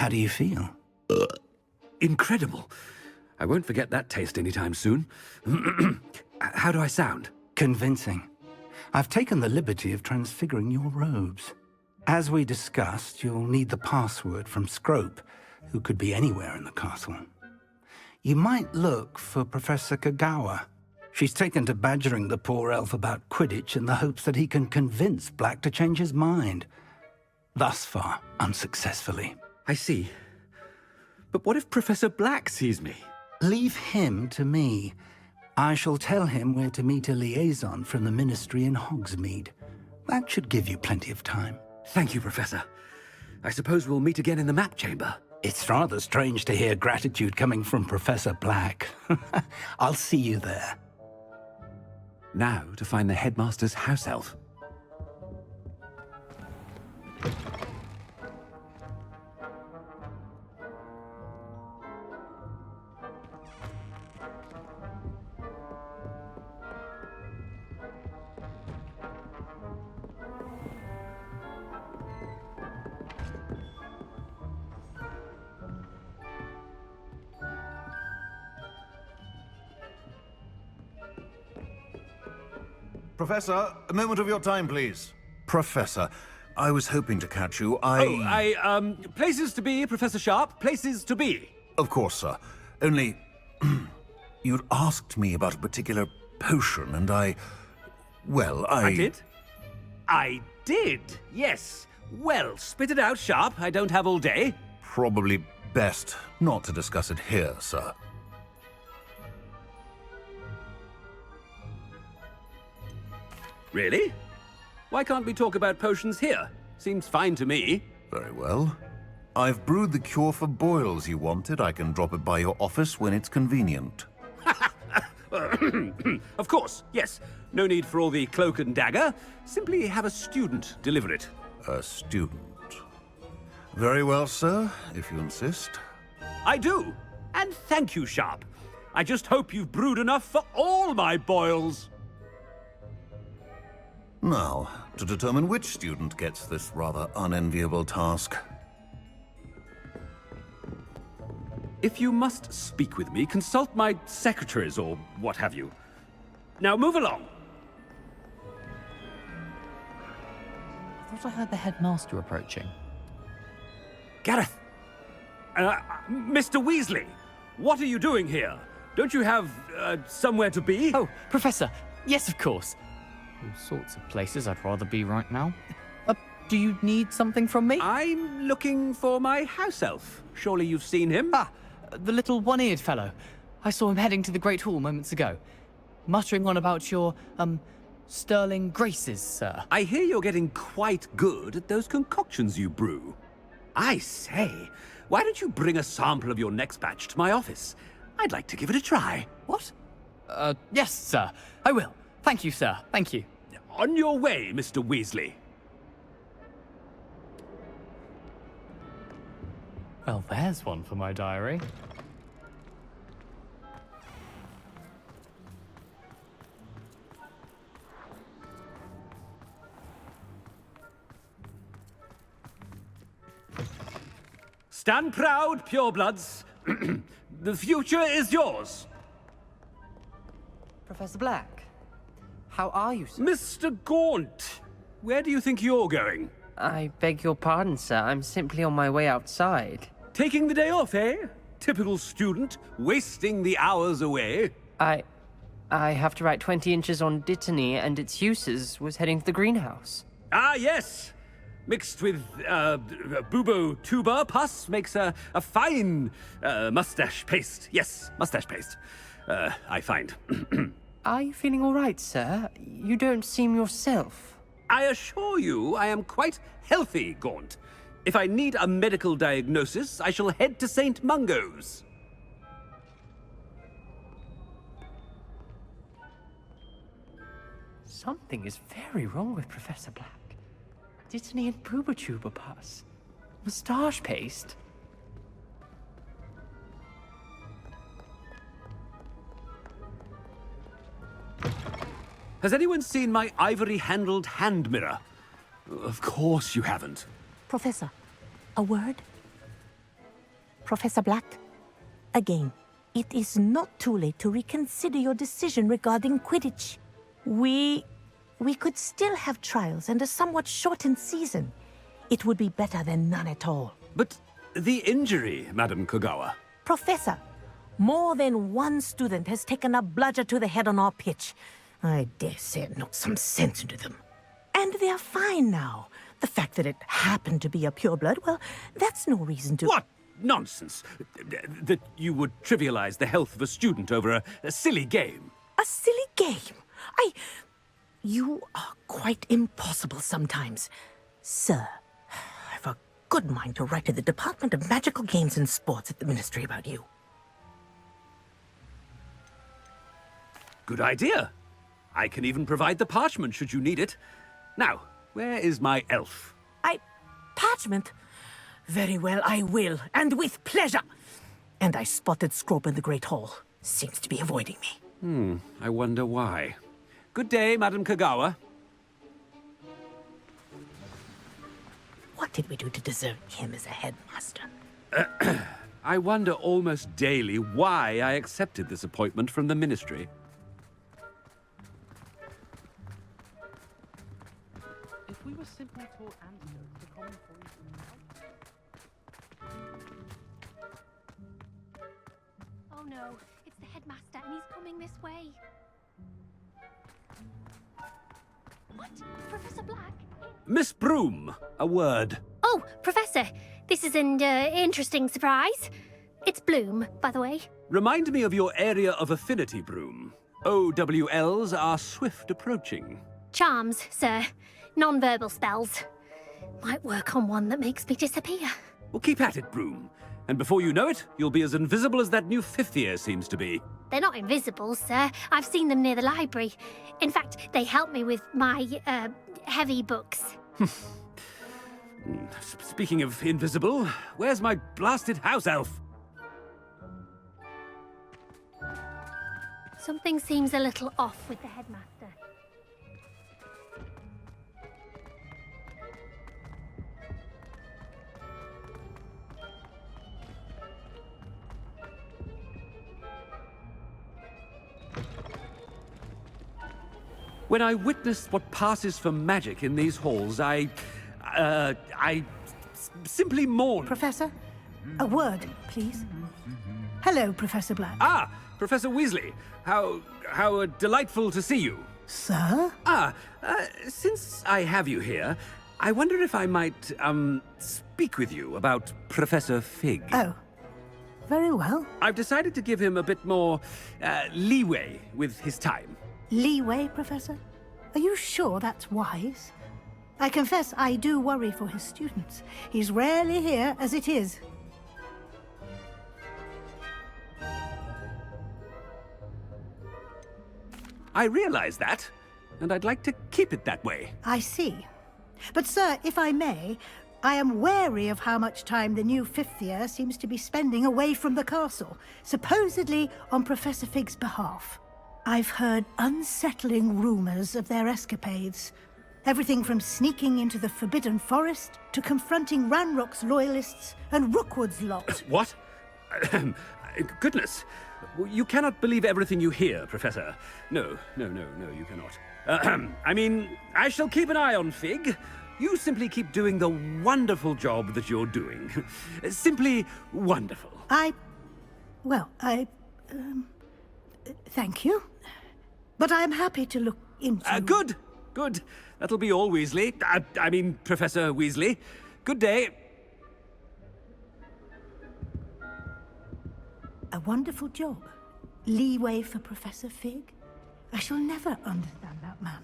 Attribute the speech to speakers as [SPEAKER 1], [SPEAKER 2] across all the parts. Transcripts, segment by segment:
[SPEAKER 1] How do you feel?
[SPEAKER 2] Incredible. I won't forget that taste anytime soon. How do I sound?
[SPEAKER 1] Convincing. I've taken the liberty of transfiguring your robes. As we discussed, you'll need the password from Scrope, who could be anywhere in the castle. You might look for Professor Kagawa. She's taken to badgering the poor elf about Quidditch in the hopes that he can convince Black to change his mind. Thus far, unsuccessfully.
[SPEAKER 2] I see. But what if Professor Black sees me?
[SPEAKER 1] Leave him to me. I shall tell him where to meet a liaison from the Ministry in Hogsmeade. That should give you plenty of time.
[SPEAKER 2] Thank you, Professor. I suppose we'll meet again in the map chamber.
[SPEAKER 1] It's rather strange to hear gratitude coming from Professor Black. I'll see you there.
[SPEAKER 2] Now to find the Headmaster's house elf.
[SPEAKER 3] Professor, a moment of your time, please. Professor, I was hoping to catch you.
[SPEAKER 2] Places to be, Professor Sharp, places to be.
[SPEAKER 3] Of course, sir. Only, you'd asked me about a particular potion, and I
[SPEAKER 2] did? I did, yes. Well, spit it out, Sharp. I don't have all day.
[SPEAKER 3] Probably best not to discuss it here, sir.
[SPEAKER 2] Really? Why can't we talk about potions here? Seems fine to me.
[SPEAKER 3] Very well. I've brewed the cure for boils you wanted. I can drop it by your office when it's convenient.
[SPEAKER 2] Of course, yes. No need for all the cloak and dagger. Simply have a student deliver it.
[SPEAKER 3] A student. Very well, sir, if you insist.
[SPEAKER 2] I do. And thank you, Sharp. I just hope you've brewed enough for all my boils.
[SPEAKER 3] Now, to determine which student gets this rather unenviable task.
[SPEAKER 2] If you must speak with me, consult my secretaries or what have you. Now move along.
[SPEAKER 4] I thought I heard the headmaster approaching.
[SPEAKER 2] Gareth! Mr. Weasley, what are you doing here? Don't you have, somewhere to be?
[SPEAKER 4] Oh, Professor! Yes, of course. All sorts of places I'd rather be right now. Do you need something from me?
[SPEAKER 2] I'm looking for my house elf. Surely you've seen him?
[SPEAKER 4] Ah, the little one-eared fellow. I saw him heading to the Great Hall moments ago. Muttering on about your, sterling graces, sir.
[SPEAKER 2] I hear you're getting quite good at those concoctions you brew. I say, why don't you bring a sample of your next batch to my office? I'd like to give it a try.
[SPEAKER 4] What? Yes, sir. I will. Thank you, sir. Thank you.
[SPEAKER 2] On your way, Mr. Weasley.
[SPEAKER 4] Well, there's one for my diary.
[SPEAKER 2] Stand proud, purebloods. The future is yours.
[SPEAKER 5] Professor Black, how are you, sir?
[SPEAKER 2] Mr. Gaunt, where do you think you're going?
[SPEAKER 5] I beg your pardon, sir. I'm simply on my way outside.
[SPEAKER 2] Taking the day off, eh? Typical student, wasting the hours away.
[SPEAKER 5] I have to write 20 inches on Dittany and its uses. Was heading to the greenhouse.
[SPEAKER 2] Ah, yes. Mixed with, bubo tuber pus makes a fine, mustache paste. Yes, mustache paste. I find.
[SPEAKER 5] Are you feeling all right, sir? You don't seem yourself.
[SPEAKER 2] I assure you I am quite healthy, Gaunt. If I need a medical diagnosis, I shall head to St. Mungo's.
[SPEAKER 5] Something is very wrong with Professor Black. Dittany and Boobertuber pus. Moustache paste.
[SPEAKER 2] Has anyone seen my ivory-handled hand mirror? Of course you haven't.
[SPEAKER 6] Professor, a word? Professor Black. Again, it is not too late to reconsider your decision regarding Quidditch. We could still have trials and a somewhat shortened season. It would be better than none at all.
[SPEAKER 2] But the injury, Madam Kogawa.
[SPEAKER 6] Professor, more than one student has taken a bludger to the head on our pitch. I dare say it knocked some sense into them. And they're fine now. The fact that it happened to be a pureblood, well, that's no reason to...
[SPEAKER 2] What nonsense! That you would trivialize the health of a student over a silly game.
[SPEAKER 6] A silly game? You are quite impossible sometimes. Sir, I've a good mind to write to the Department of Magical Games and Sports at the Ministry about you.
[SPEAKER 2] Good idea. I can even provide the parchment should you need it. Now, where is my elf?
[SPEAKER 6] Parchment? Very well, I will, and with pleasure. And I spotted Scrope in the Great Hall. Seems to be avoiding me.
[SPEAKER 2] I wonder why. Good day, Madam Kogawa.
[SPEAKER 6] What did we do to deserve him as a headmaster?
[SPEAKER 2] I wonder almost daily why I accepted this appointment from the Ministry.
[SPEAKER 5] If we were simply taught antidotes to common poisons...
[SPEAKER 7] Oh no, it's the headmaster and he's coming this way. What? Professor Black?
[SPEAKER 2] Miss Broom, a word.
[SPEAKER 7] Oh, Professor, this is an interesting surprise. It's Bloom, by the way.
[SPEAKER 2] Remind me of your area of affinity, Broom. OWLs are swift approaching.
[SPEAKER 7] Charms, sir. Non-verbal spells. Might work on one that makes me disappear.
[SPEAKER 2] Well, keep at it, Broom. And before you know it, you'll be as invisible as that new fifth year seems to be.
[SPEAKER 7] They're not invisible, sir. I've seen them near the library. In fact, they help me with my, heavy books.
[SPEAKER 2] Speaking of invisible, where's my blasted house elf?
[SPEAKER 7] Something seems a little off with the headmaster.
[SPEAKER 2] When I witnessed what passes for magic in these halls, I simply mourned.
[SPEAKER 8] Professor, a word, please. Hello, Professor Black.
[SPEAKER 2] Ah, Professor Weasley. How delightful to see you.
[SPEAKER 8] Sir?
[SPEAKER 2] Since I have you here, I wonder if I might, speak with you about Professor Fig.
[SPEAKER 8] Oh, very well.
[SPEAKER 2] I've decided to give him a bit more, leeway with his time.
[SPEAKER 8] Leeway, Professor? Are you sure that's wise? I confess I do worry for his students. He's rarely here as it is.
[SPEAKER 2] I realize that, and I'd like to keep it that way.
[SPEAKER 8] I see. But, sir, if I may, I am wary of how much time the new fifth year seems to be spending away from the castle, supposedly on Professor Fig's behalf. I've heard unsettling rumors of their escapades. Everything from sneaking into the Forbidden Forest to confronting Ranrock's loyalists and Rookwood's lot.
[SPEAKER 2] What? Goodness. You cannot believe everything you hear, Professor. No, you cannot. I mean, I shall keep an eye on Fig. You simply keep doing the wonderful job that you're doing. Simply wonderful.
[SPEAKER 8] Thank you. But I'm happy to look into...
[SPEAKER 2] Good. That'll be all, Weasley. I mean, Professor Weasley. Good day.
[SPEAKER 8] A wonderful job. Leeway for Professor Fig. I shall never understand that man.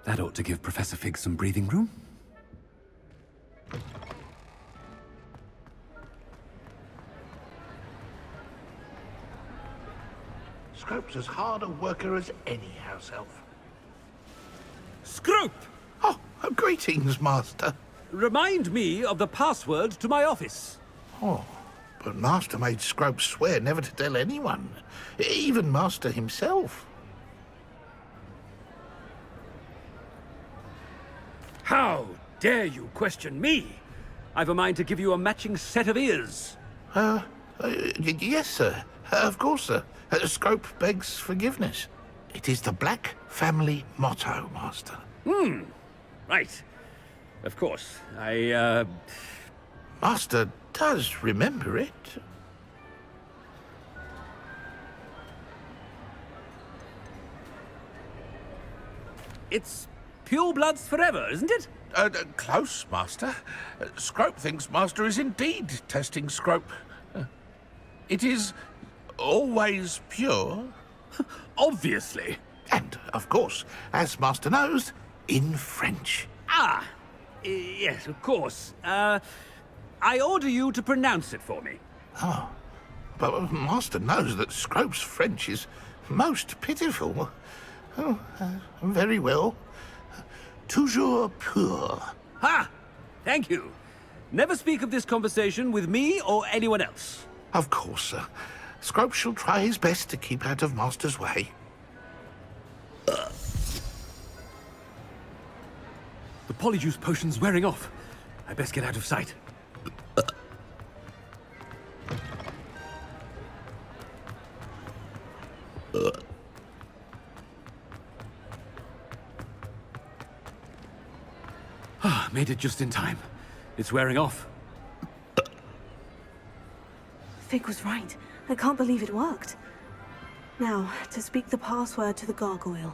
[SPEAKER 2] That ought to give Professor Fig some breathing room.
[SPEAKER 9] Scrope's as hard a worker as any house elf.
[SPEAKER 2] Scrope!
[SPEAKER 9] Oh, greetings, Master.
[SPEAKER 2] Remind me of the password to my office.
[SPEAKER 9] Oh, but Master made Scrope swear never to tell anyone, even Master himself.
[SPEAKER 2] How dare you question me? I've a mind to give you a matching set of ears.
[SPEAKER 9] Yes, sir. Of course, sir. Scrope begs forgiveness. It is the Black family motto, Master.
[SPEAKER 2] Right. Of course.
[SPEAKER 9] Master does remember it.
[SPEAKER 2] It's pure bloods forever, isn't it?
[SPEAKER 9] Close, Master. Scrope thinks Master is indeed testing Scrope. It is always pure.
[SPEAKER 2] Obviously.
[SPEAKER 9] And, of course, as Master knows, in French.
[SPEAKER 2] Yes, of course. I order you to pronounce it for me.
[SPEAKER 9] But Master knows that Scrope's French is most pitiful. Very well. Toujours pur.
[SPEAKER 2] Ha! Thank you. Never speak of this conversation with me or anyone else.
[SPEAKER 9] Of course, sir. Scrope shall try his best to keep out of Master's way.
[SPEAKER 2] The Polyjuice Potion's wearing off. I best get out of sight. Made it just in time. It's wearing off.
[SPEAKER 10] Fig was right. I can't believe it worked. Now, to speak the password to the gargoyle.